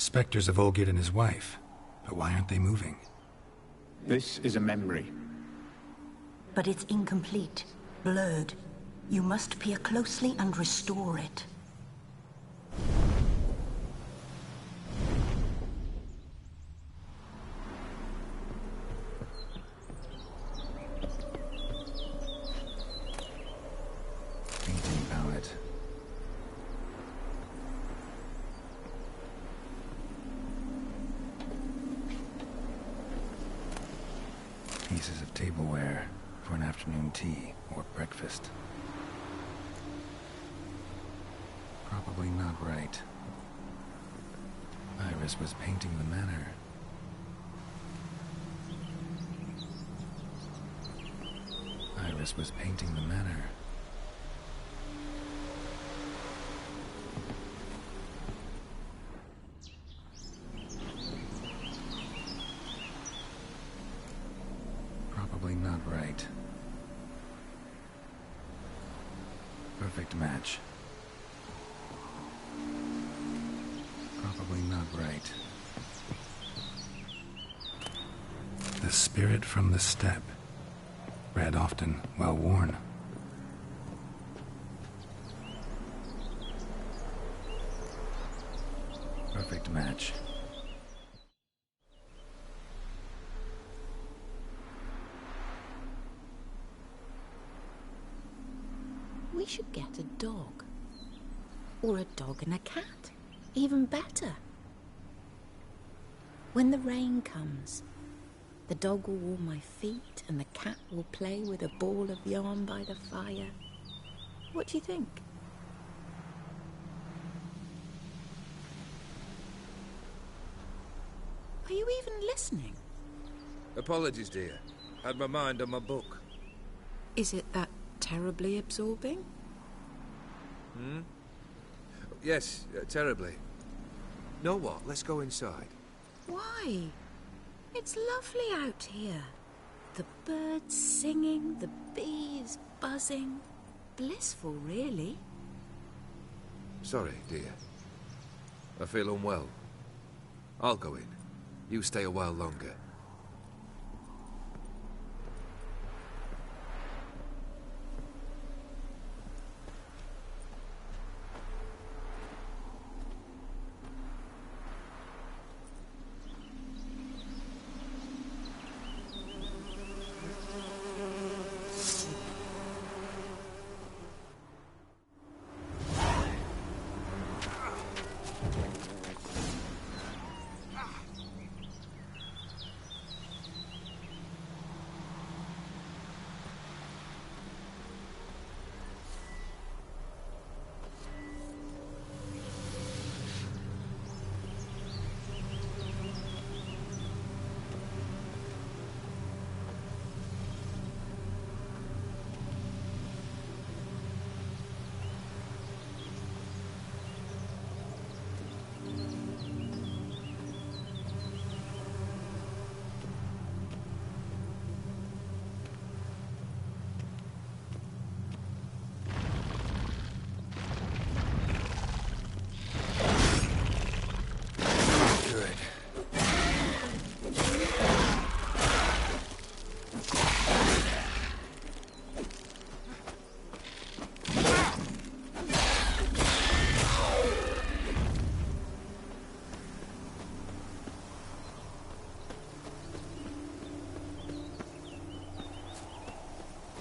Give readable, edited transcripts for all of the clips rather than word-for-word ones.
specters of Olgerd and his wife. But why aren't they moving? This is a memory. But it's incomplete, blurred. You must peer closely and restore it. Painting palette. Pieces of tableware for an afternoon tea or breakfast. Probably not right. Iris was painting the manor. Iris was painting the manor. Probably not right. Perfect match. Probably not right. The spirit from the steppe. Read often, well worn. Perfect match. We should get a dog. Or a dog and a cat. Even better. When the rain comes, the dog will warm my feet and the cat will play with a ball of yarn by the fire. What do you think? Are you even listening? Apologies, dear. Had my mind on my book. Is it that terribly absorbing? Yes, terribly. Know what? Let's go inside. Why? It's lovely out here. The birds singing, the bees buzzing. Blissful, really. Sorry, dear. I feel unwell. I'll go in. You stay a while longer.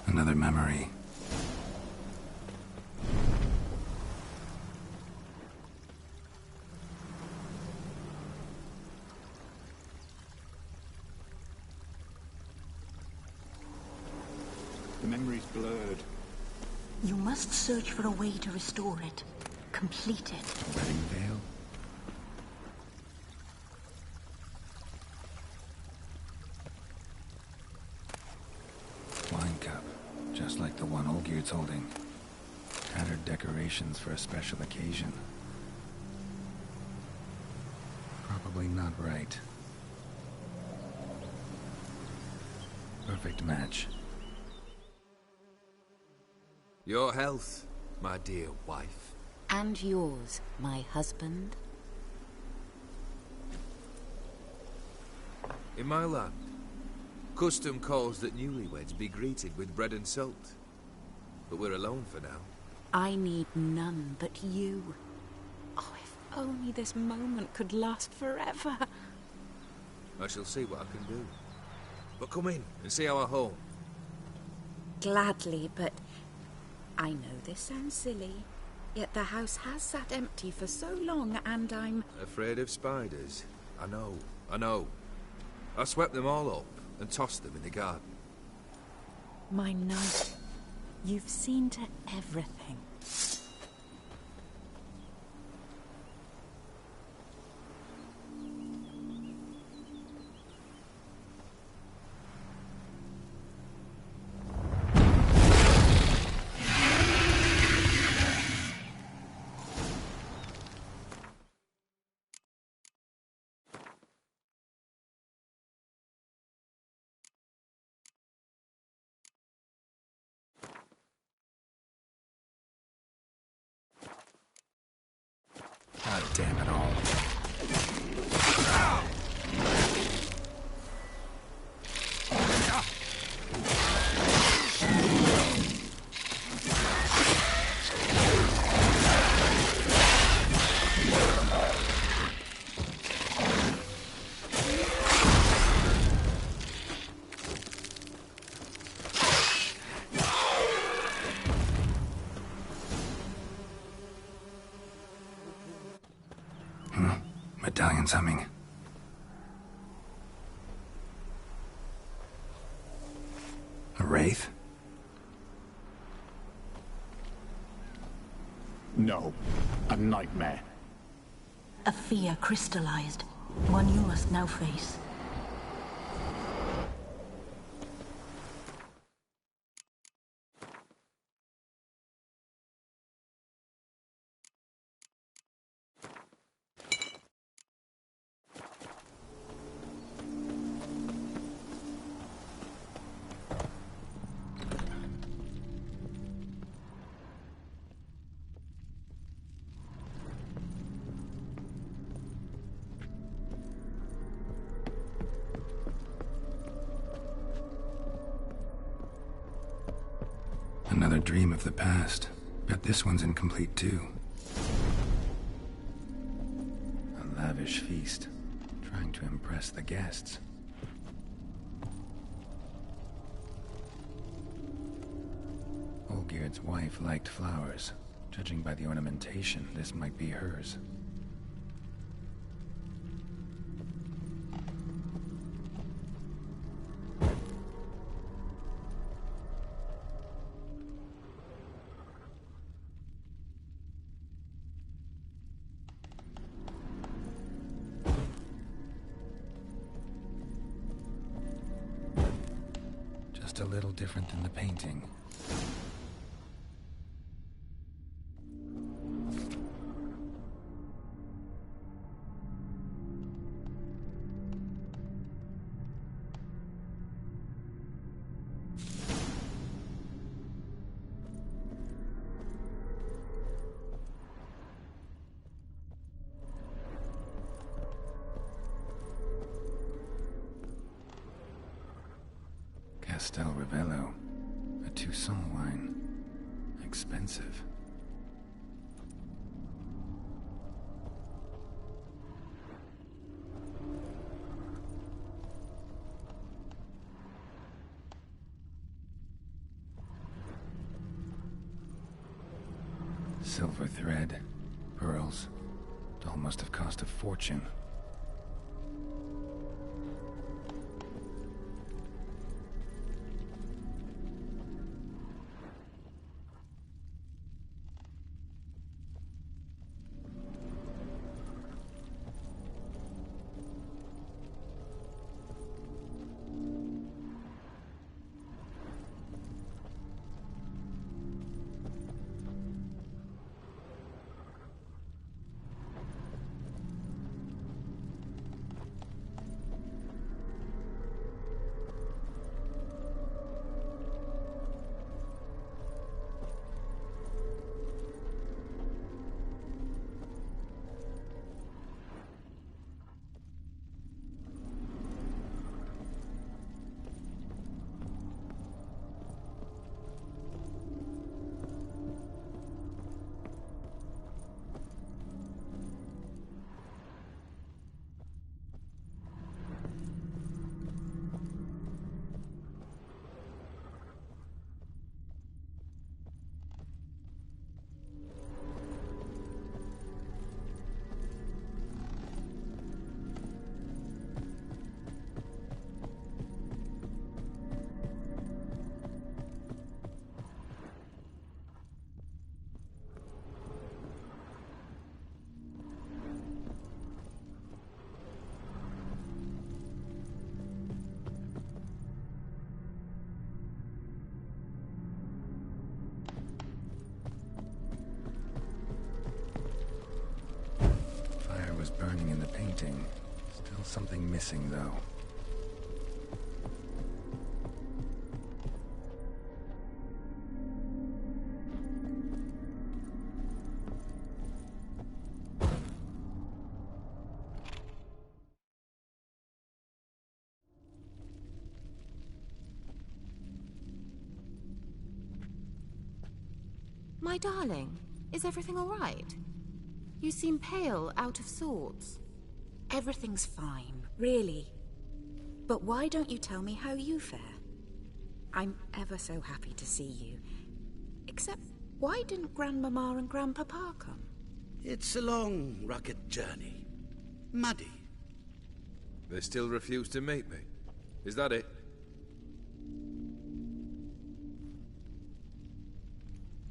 Another memory. The memory's blurred. You must search for a way to restore it. Complete it. A wedding veil? Wine cup, just like the one Olgierd's holding. Tattered decorations for a special occasion. Probably not right. Perfect match. Your health, my dear wife. And yours, my husband. In my land, custom calls that newlyweds be greeted with bread and salt. But we're alone for now. I need none but you. Oh, if only this moment could last forever. I shall see what I can do. But come in and see our home. Gladly, but I know this sounds silly, yet the house has sat empty for so long, and I'm... Afraid of spiders? I know. I swept them all up and tossed them in the garden. My knight, you've seen to everything. God damn it all. Medallion's humming. A wraith? No, a nightmare. A fear crystallized, one you must now face. Another dream of the past. Bet this one's incomplete too. A lavish feast, trying to impress the guests. Olgierd's wife liked flowers. Judging by the ornamentation, this might be hers. Just a little different than the painting. Castel Ravello, a Toussaint wine. Expensive. Silver thread, pearls. It all must have cost a fortune. painting. Still something missing, though. My darling, is everything all right? You seem pale, out of sorts. Everything's fine, really. But why don't you tell me how you fare? I'm ever so happy to see you. Except, why didn't Grandmama and Grandpapa come? It's a long, rugged journey. Muddy. They still refuse to meet me. Is that it?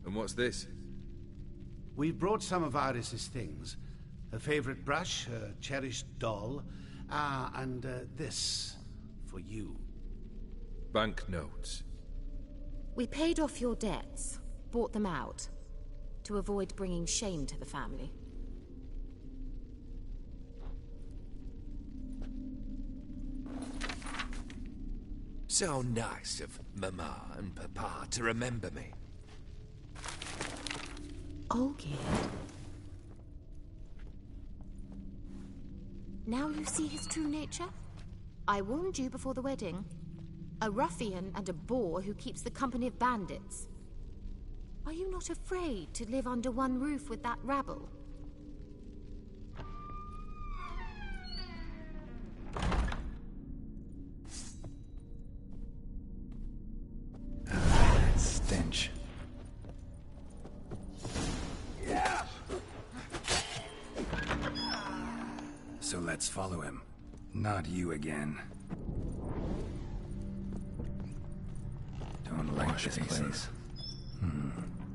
And what's this? We've brought some of Iris's things. Her favorite brush, her cherished doll, and this for you. Banknotes. We paid off your debts, bought them out, to avoid bringing shame to the family. So nice of Mama and Papa to remember me. Olgierd. Now you see his true nature? I warned you before the wedding. A ruffian and a boor who keeps the company of bandits. Are you not afraid to live under one roof with that rabble? That stench. So let's follow him. Not you again. Don't like this place.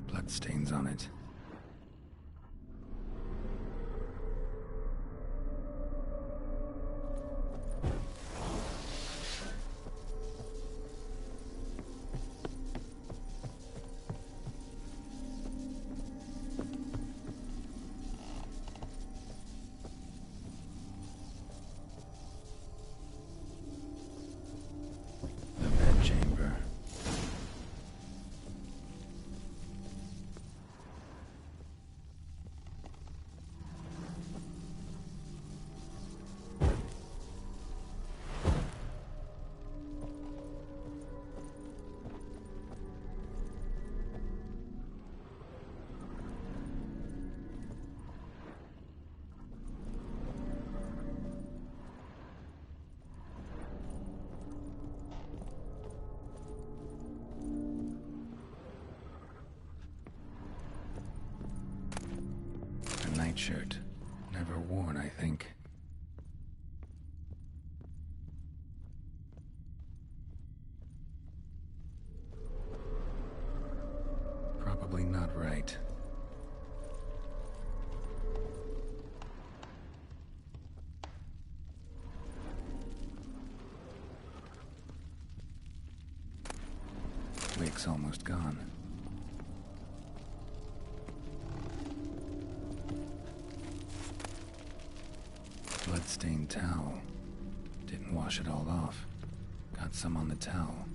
Bloodstains on it. The bedchamber. A nightshirt. Never worn, I think. Probably not right. Wick's almost gone. Bloodstained towel. Didn't wash it all off. Got some on the towel.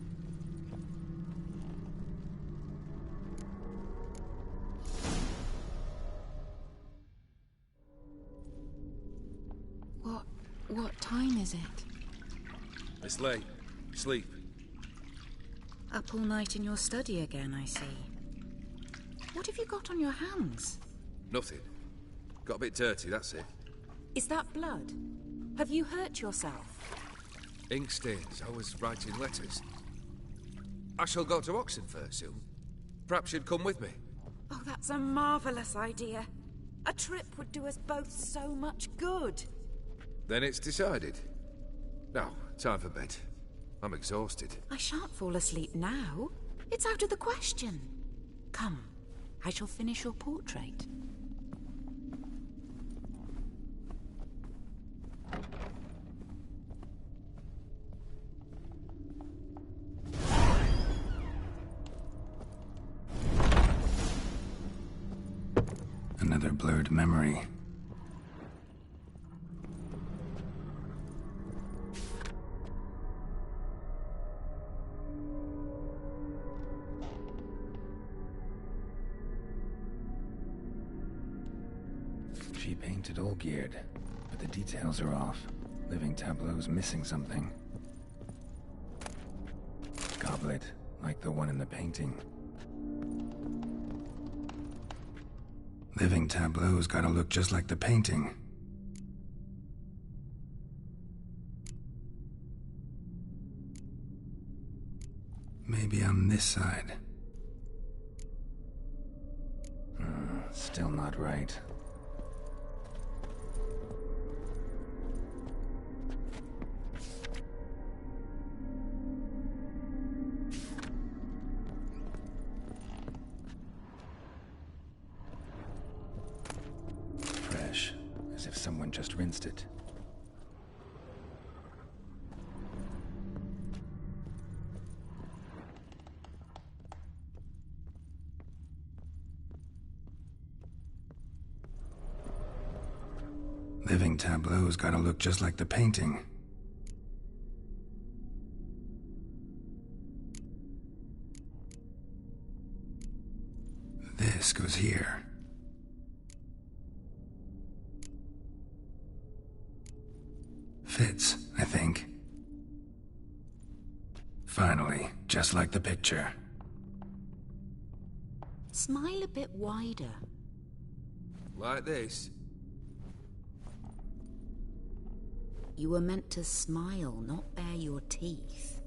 What time is it? It's late. Sleep. Up all night in your study again, I see. What have you got on your hands? Nothing. Got a bit dirty, that's it. Is that blood? Have you hurt yourself? Ink stains. I was writing letters. I shall go to Oxenfurt soon. Perhaps you'd come with me. Oh, that's a marvelous idea. A trip would do us both so much good. Then it's decided. Now, time for bed. I'm exhausted. I shan't fall asleep now. It's out of the question. Come, I shall finish your portrait. Another blurred memory. She painted Olgierd, but the details are off. Living tableau's missing something. Goblet, like the one in the painting. Living tableau's gotta look just like the painting. Maybe on this side. Still not right. Fresh, as if someone just rinsed it. Living tableau's gotta look just like the painting. This goes here. Fits, I think. Finally, just like the picture. Smile a bit wider. Like this? You were meant to smile, not bare your teeth.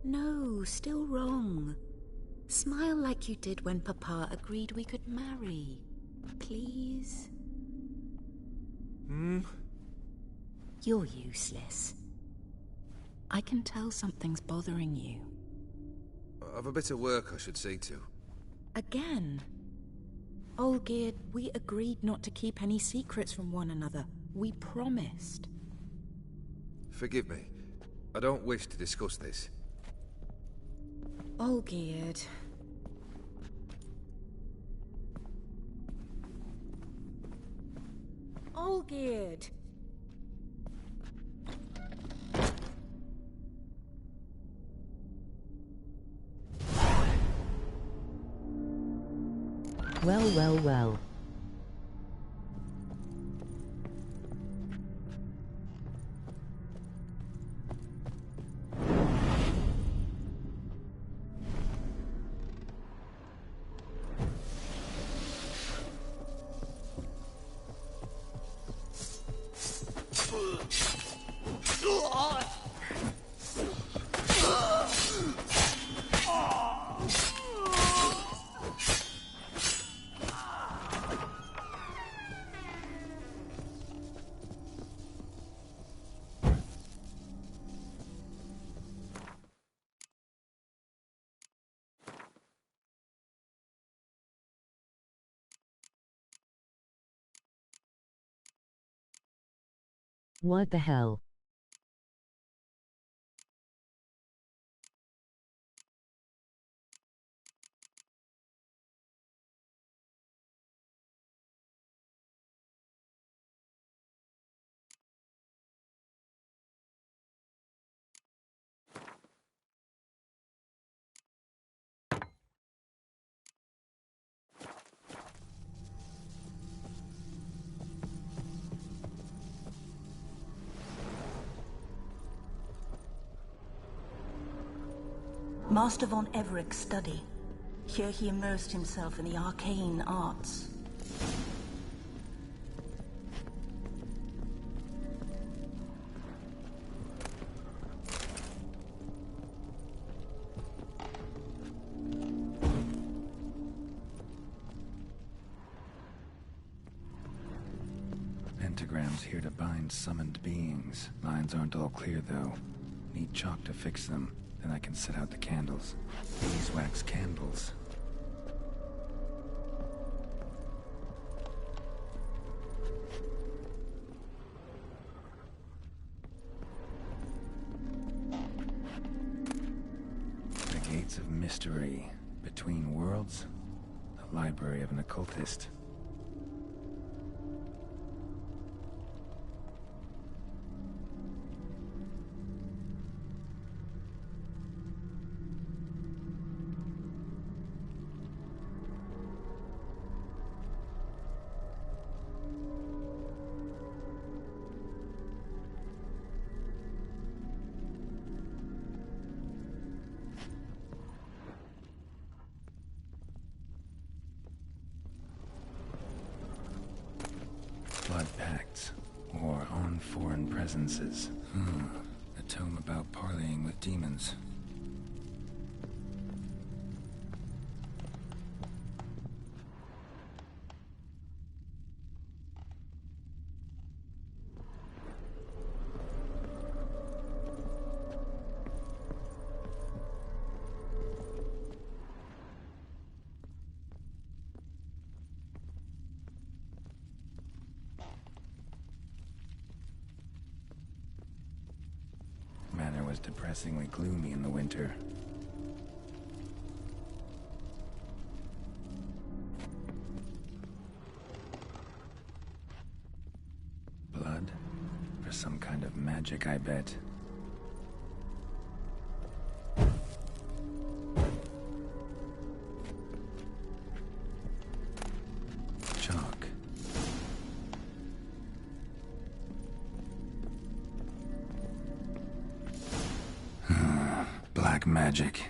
No, still wrong. Smile like you did when Papa agreed we could marry. Please? You're useless. I can tell something's bothering you. I've a bit of work I should see to. Again? Olgierd, we agreed not to keep any secrets from one another. We promised. Forgive me. I don't wish to discuss this. Olgierd. Olgierd! Well, well, well. What the hell? Master VonEveric's study. Here he immersed himself in the arcane arts. Pentagrams here to bind summoned beings. Lines aren't all clear, though. Need chalk to fix them. Then I can set out the candles. Beeswax candles. The Gates of Mystery. Between Worlds. The library of an occultist. presences. A tome about parleying with demons. Manor was depressingly gloomy in the winter. Blood? For some kind of magic, I bet. Chalk. Black magic.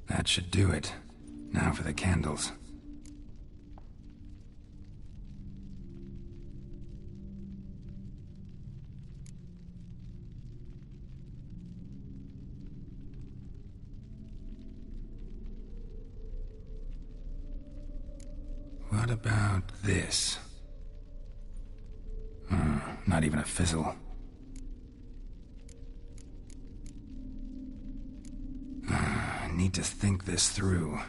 That should do it. Now for the candles. What about this? Not even a fizzle. I need to think this through.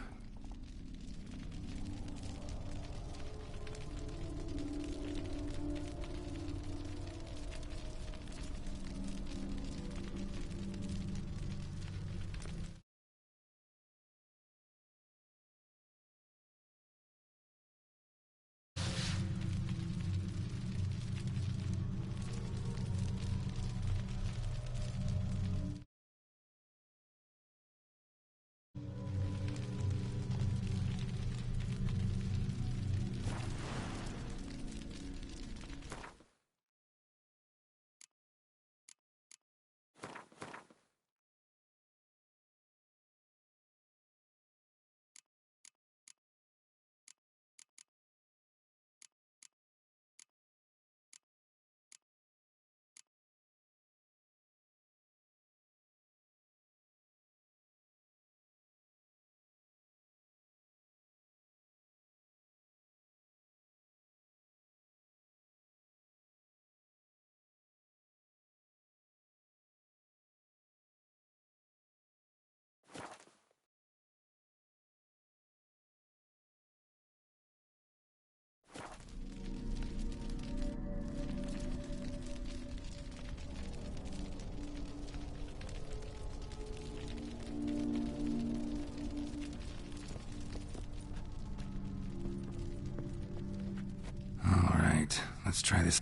Let's try this.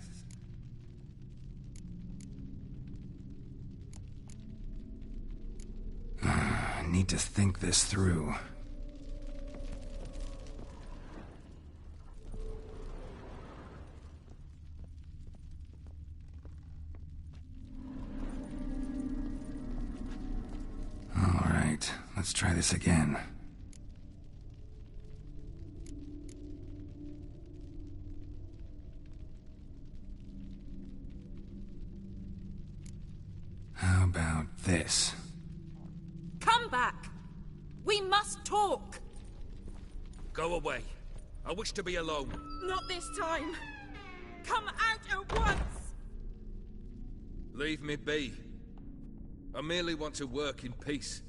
I need to think this through. All right, let's try this again. How about this? Come back! We must talk! Go away. I wish to be alone. Not this time! Come out at once! Leave me be. I merely want to work in peace.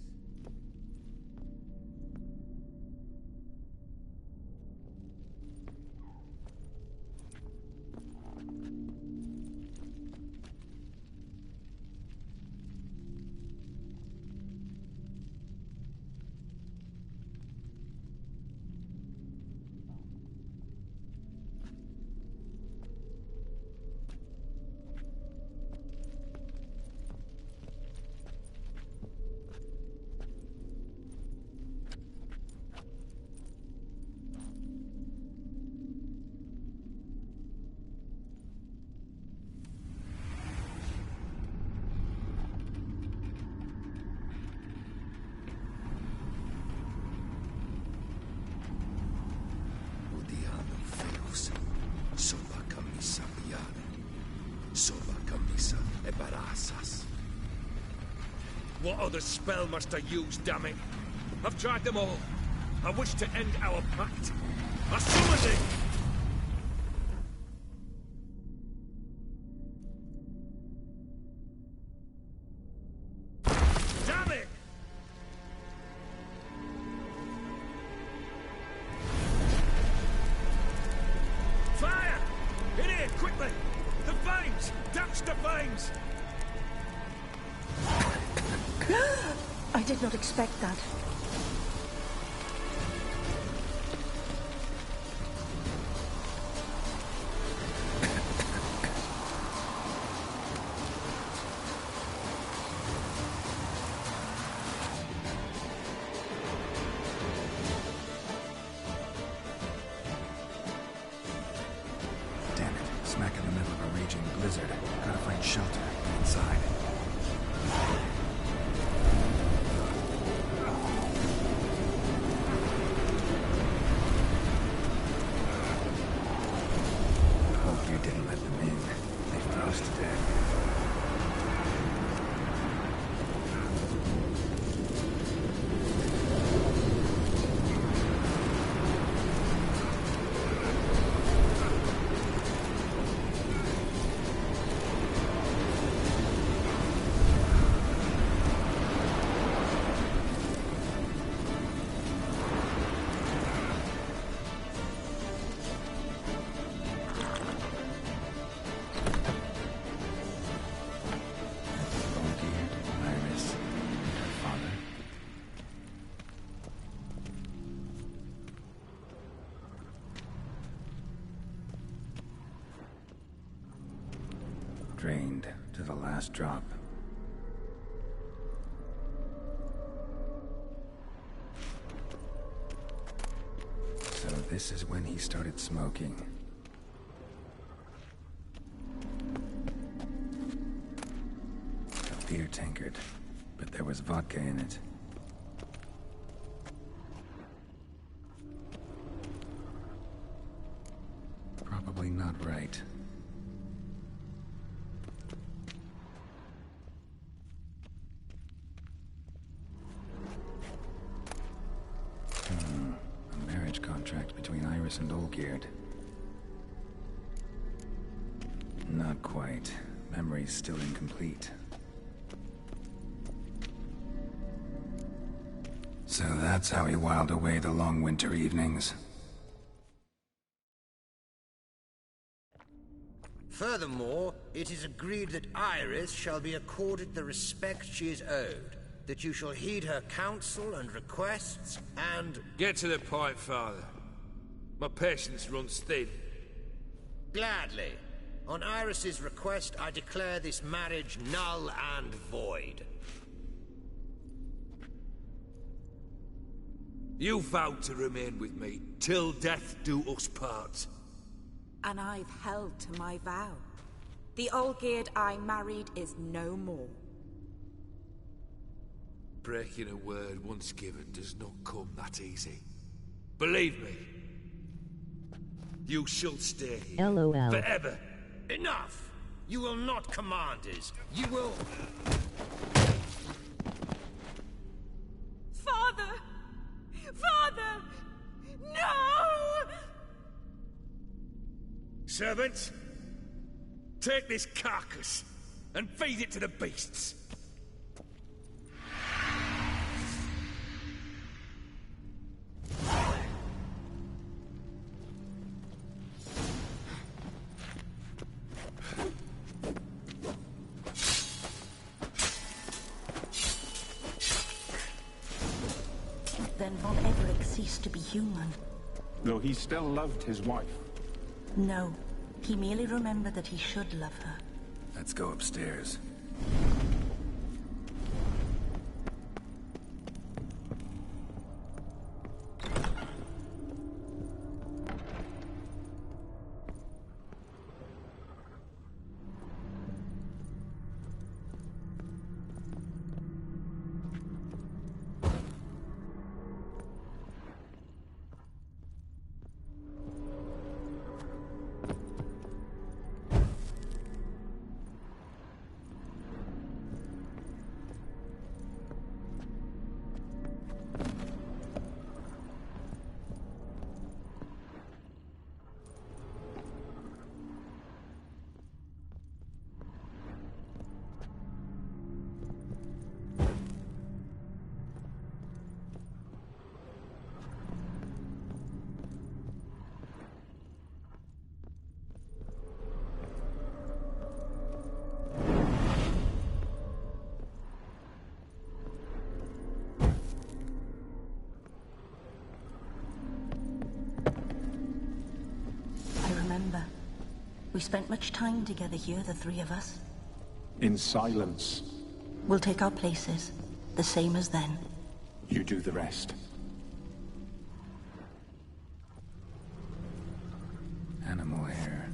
What other spell must I use, damn it? I've tried them all. I wish to end our pact. I summoned it! Damn it! Fire! In here, quickly! The flames! Douse the flames! I did not expect that. Damn it. Smack in the middle of a raging blizzard. Gotta find shelter inside. Hope you didn't let them in. They froze to death. Iris, her father. Drained to the last drop. So this is when he started smoking. A beer tankard, but there was vodka in it. Probably not right. A marriage contract between Iris and Olgierd. Not quite. Memory's still incomplete. So that's how he whiled away the long winter evenings. Furthermore, it is agreed that Iris shall be accorded the respect she is owed, that you shall heed her counsel and requests, and... Get to the point, Father. My patience runs thin. Gladly. On Iris's request, I declare this marriage null and void. You vowed to remain with me till death do us part. And I've held to my vow. The Olgierd I married is no more. Breaking a word once given does not come that easy. Believe me. You shall stay here. LOL. Forever. Enough! You will not command us. You will... Father! Father! No! Servants, take this carcass and feed it to the beasts. Then VonEveric ceased to be human. Though he still loved his wife. No, he merely remembered that he should love her. Let's go upstairs. remember. We spent much time together here, the three of us. In silence. We'll take our places, the same as then. You do the rest. Animal hair.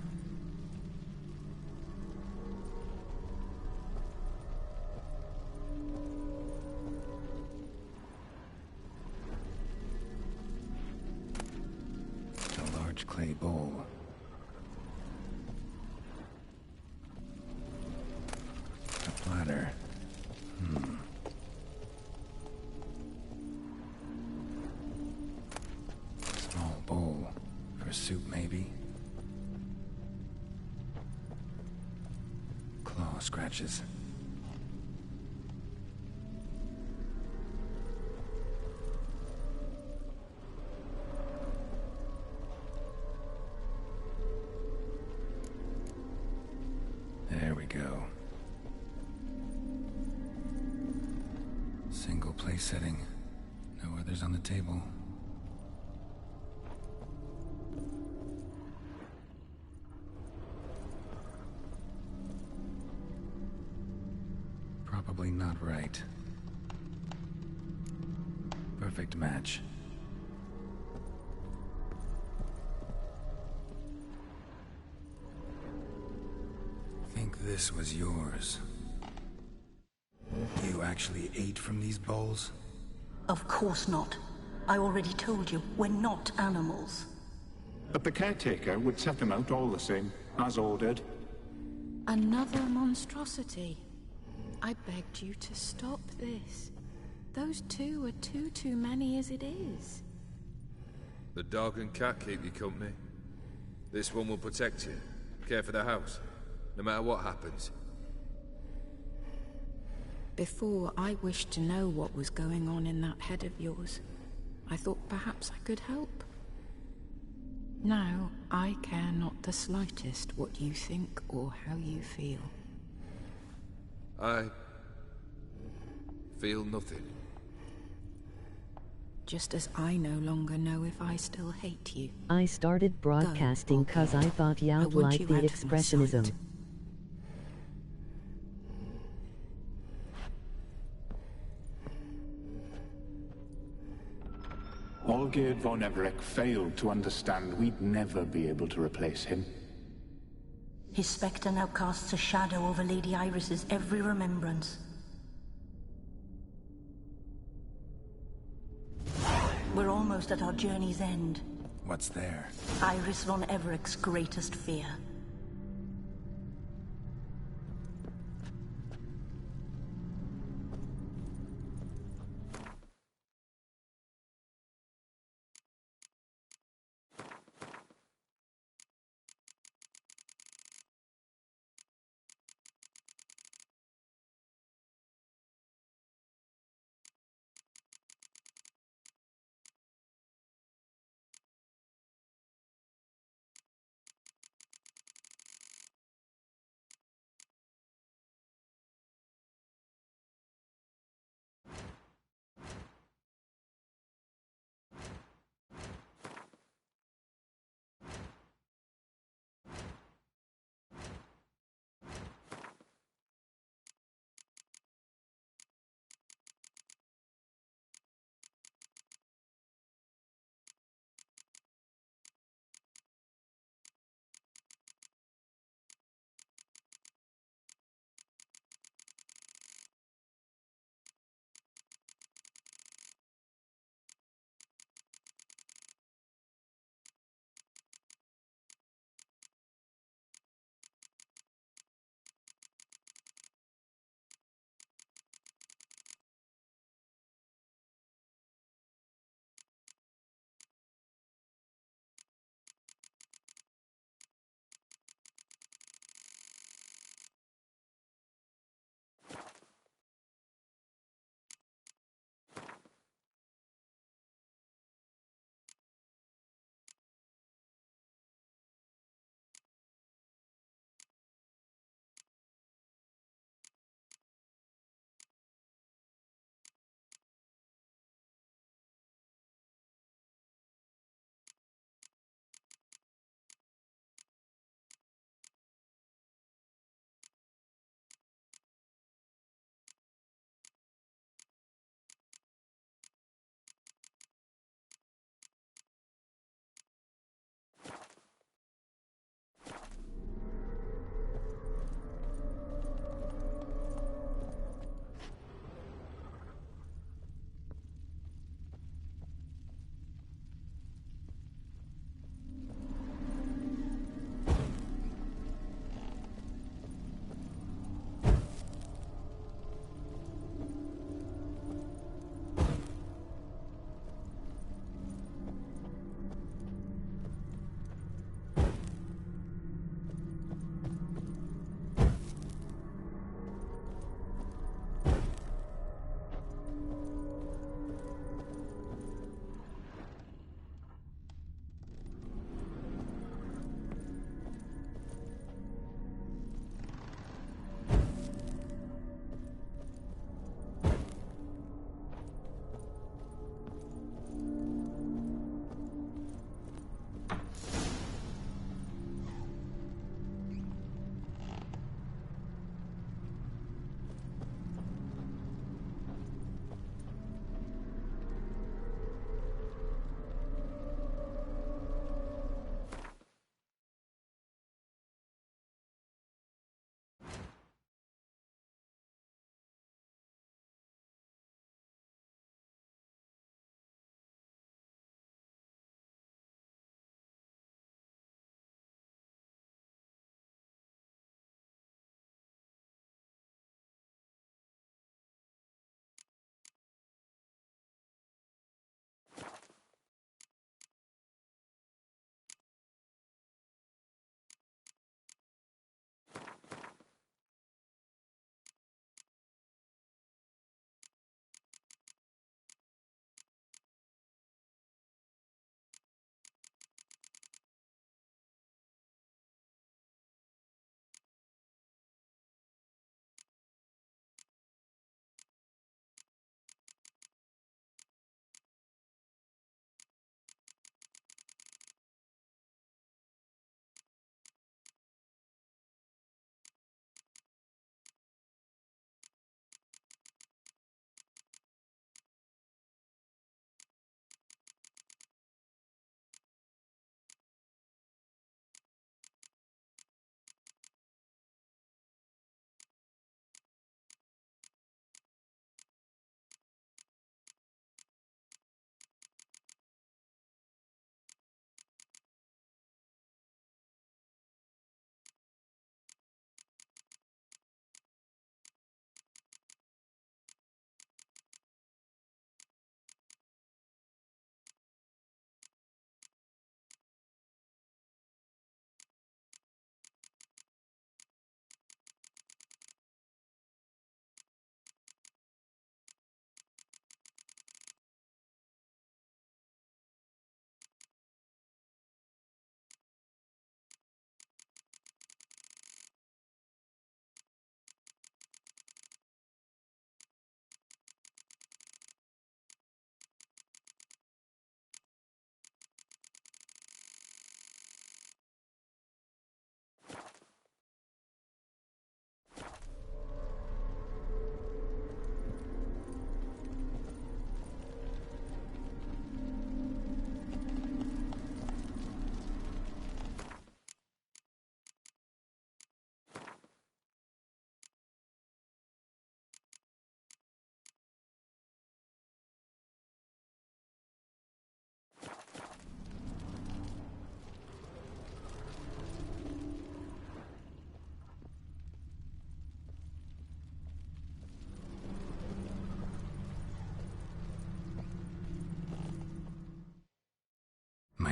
A large clay bowl. A platter. Small bowl. For soup, maybe? Claw scratches. There we go. Single place setting. No others on the table. Probably not right. Perfect match. Think this was yours. You actually ate from these bowls? Of course not. I already told you, we're not animals. But the caretaker would set them out all the same, as ordered. Another monstrosity. I begged you to stop this. Those two are too many as it is. The dog and cat keep you company. This one will protect you, care for the house, no matter what happens. Before, I wished to know what was going on in that head of yours. I thought perhaps I could help. Now, I care not the slightest what you think or how you feel. I feel nothing. Just as I no longer know if I still hate you. I started broadcasting cause I thought y'all'd like the expressionism. Olgierd VonEveric failed to understand we'd never be able to replace him. His spectre now casts a shadow over Lady Iris's every remembrance. We're almost at our journey's end. What's there? Iris VonEveric's greatest fear.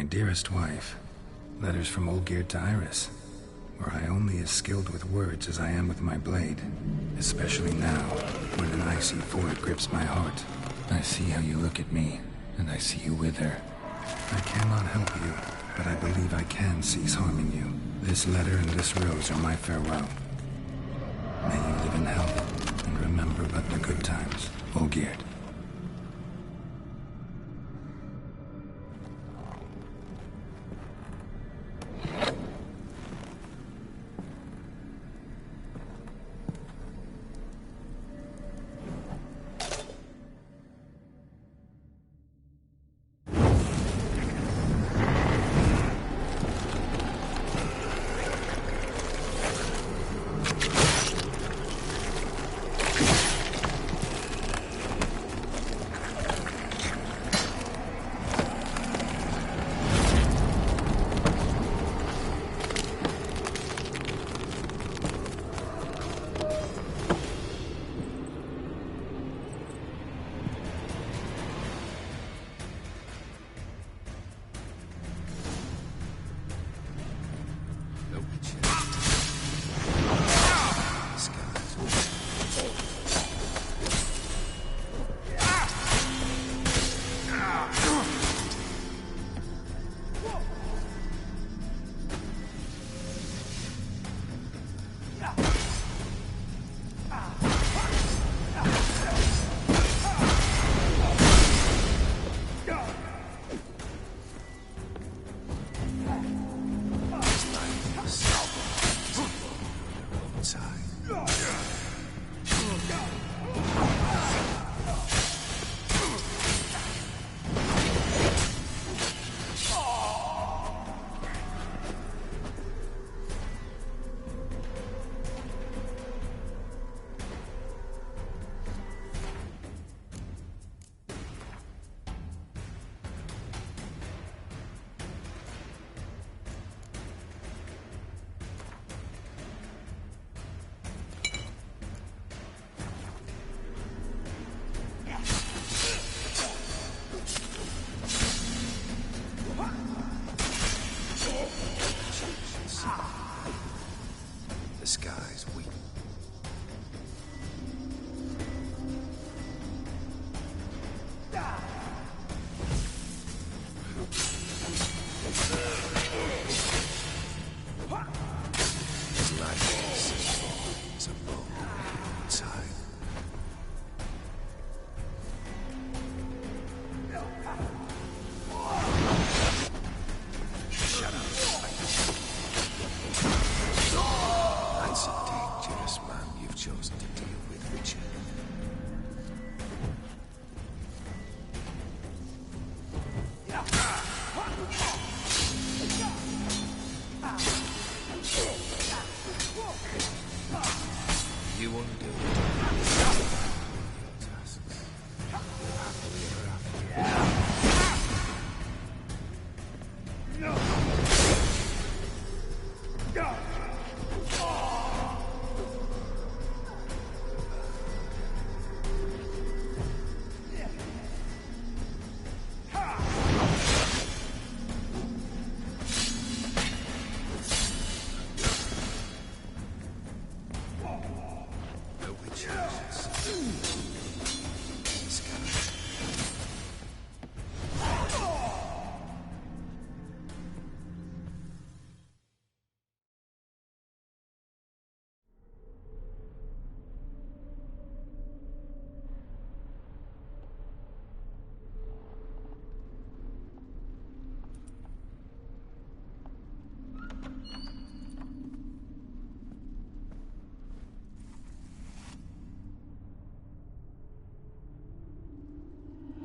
dearest wife. Letters from Olgierd to Iris. Were I only as skilled with words as I am with my blade. Especially now, when an icy void grips my heart. I see how you look at me, and I see you wither. I cannot help you, but I believe I can cease harming you. This letter and this rose are my farewell. May you live in health, and remember but the good times, Olgierd.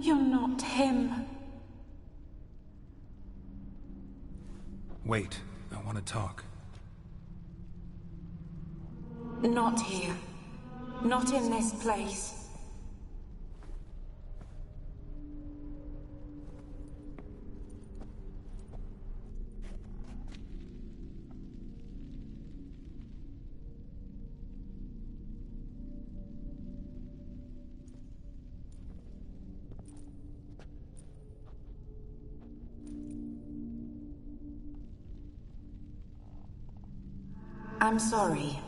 You're not him. Wait, I want to talk. Not here. Not in this place. I'm sorry.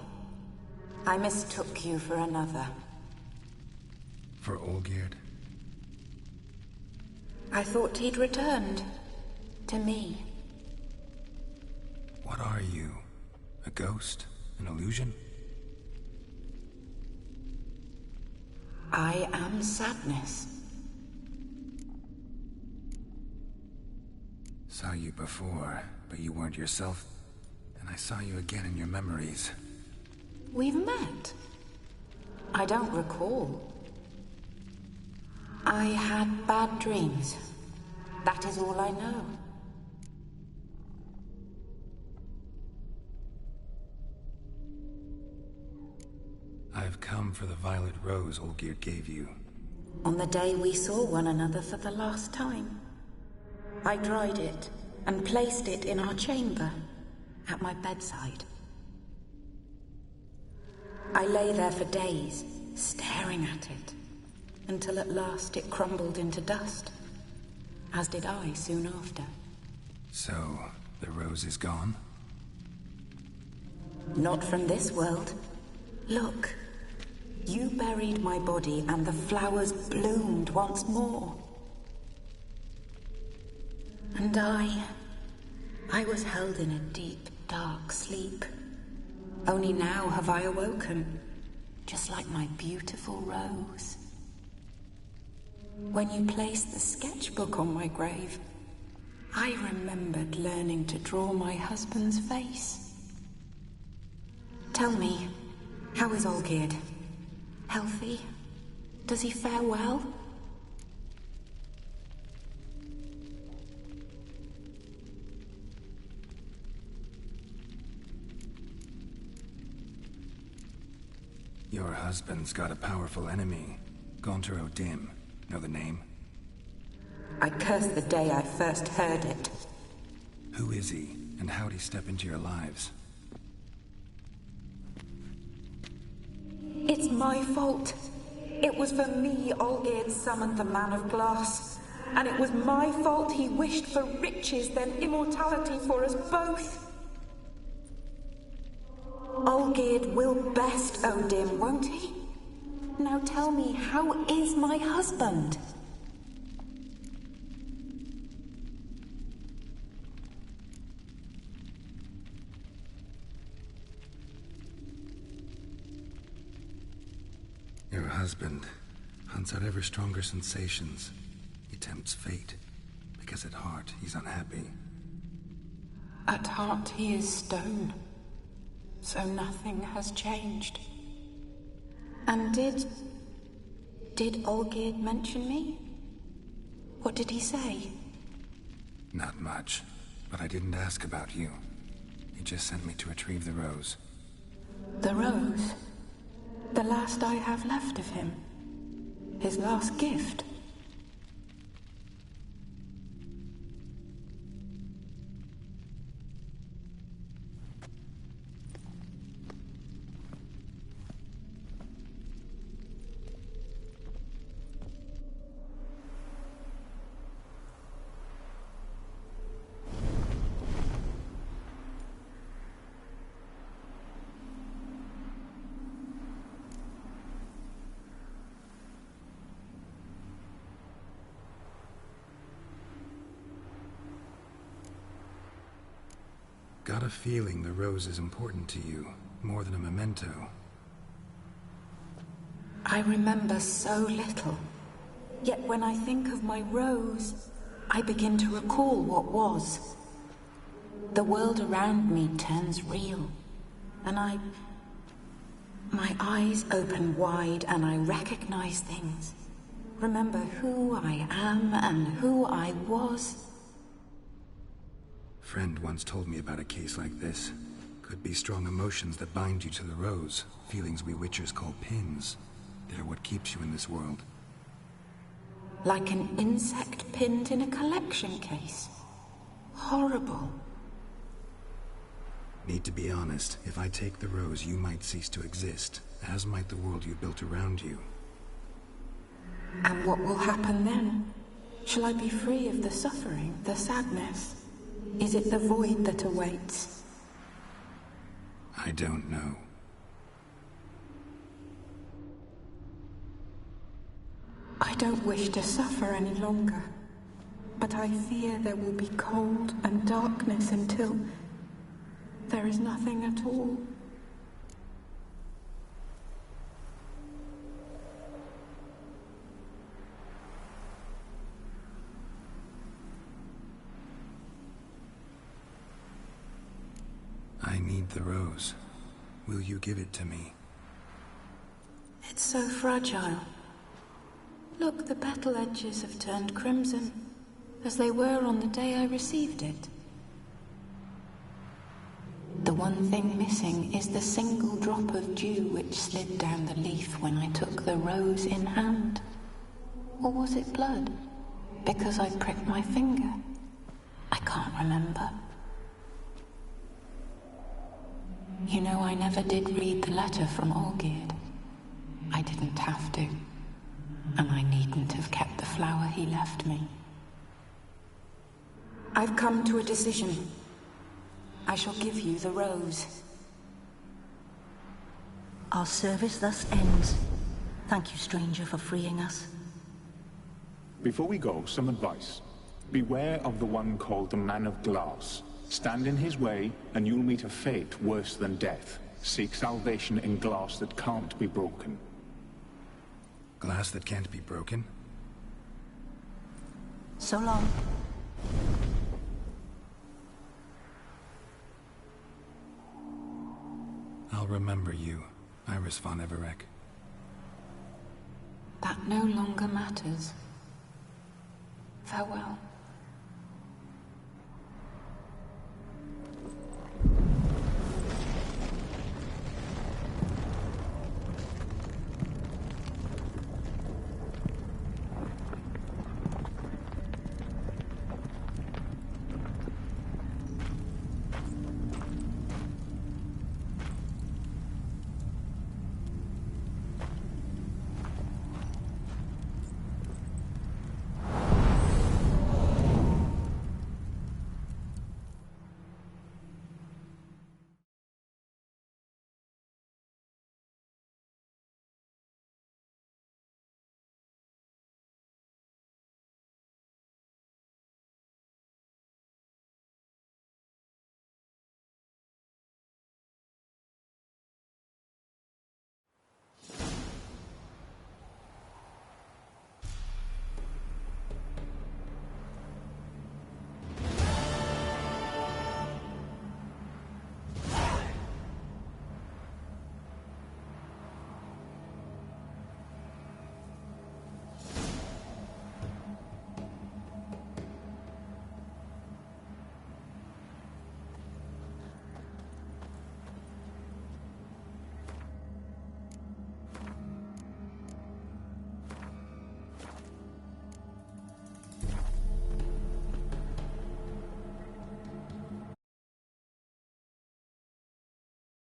I mistook you for another. For Olgierd? I thought he'd returned. To me. What are you? A ghost? An illusion? I am sadness. Saw you before, but you weren't yourself. And I saw you again in your memories. We've met? I don't recall. I had bad dreams. That is all I know. I've come for the violet rose Olgierd gave you. On the day we saw one another for the last time. I dried it and placed it in our chamber, at my bedside. I lay there for days, staring at it, until at last it crumbled into dust, as did I soon after. So, the rose is gone? Not from this world. Look, you buried my body and the flowers bloomed once more. And I was held in a deep, dark sleep. Only now have I awoken, just like my beautiful rose. When you placed the sketchbook on my grave, I remembered learning to draw my husband's face. Tell me, how is Olgierd? Healthy? Does he fare well? Your husband's got a powerful enemy. Gonter O'Dim. Know the name? I curse the day I first heard it. Who is he, and how'd he step into your lives? It's my fault. It was for me Olgierd summoned the Man of Glass. And it was my fault he wished for riches then immortality for us both. Olgierd will best O'Dim, won't he? Now tell me, how is my husband? Your husband hunts out ever stronger sensations. He tempts fate, because at heart he's unhappy. At heart he is stone, so nothing has changed. And did Olgierd mention me? What did he say? Not much, but I didn't ask about you. He just sent me to retrieve the rose. The rose? The last I have left of him? His last gift? Got a feeling the rose is important to you, more than a memento. I remember so little. Yet when I think of my rose, I begin to recall what was. The world around me turns real, and my eyes open wide and I recognize things. Remember who I am and who I was. Friend once told me about a case like this. Could be strong emotions that bind you to the rose. Feelings we witchers call pins. They're what keeps you in this world. Like an insect pinned in a collection case. Horrible. Need to be honest. If I take the rose, you might cease to exist, as might the world you built around you. And what will happen then? Shall I be free of the suffering, the sadness? Is it the void that awaits? I don't know. I don't wish to suffer any longer, but I fear there will be cold and darkness until there is nothing at all. I need the rose. Will you give it to me? It's so fragile. Look, the petal edges have turned crimson, as they were on the day I received it. The one thing missing is the single drop of dew which slid down the leaf when I took the rose in hand. Or was it blood? Because I pricked my finger. I can't remember. You know, I never did read the letter from Olgierd. I didn't have to. And I needn't have kept the flower he left me. I've come to a decision. I shall give you the rose. Our service thus ends. Thank you, stranger, for freeing us. Before we go, some advice. Beware of the one called the Man of Glass. Stand in his way, and you'll meet a fate worse than death. Seek salvation in glass that can't be broken. Glass that can't be broken? So long. I'll remember you, Iris VonEveric. That no longer matters. Farewell.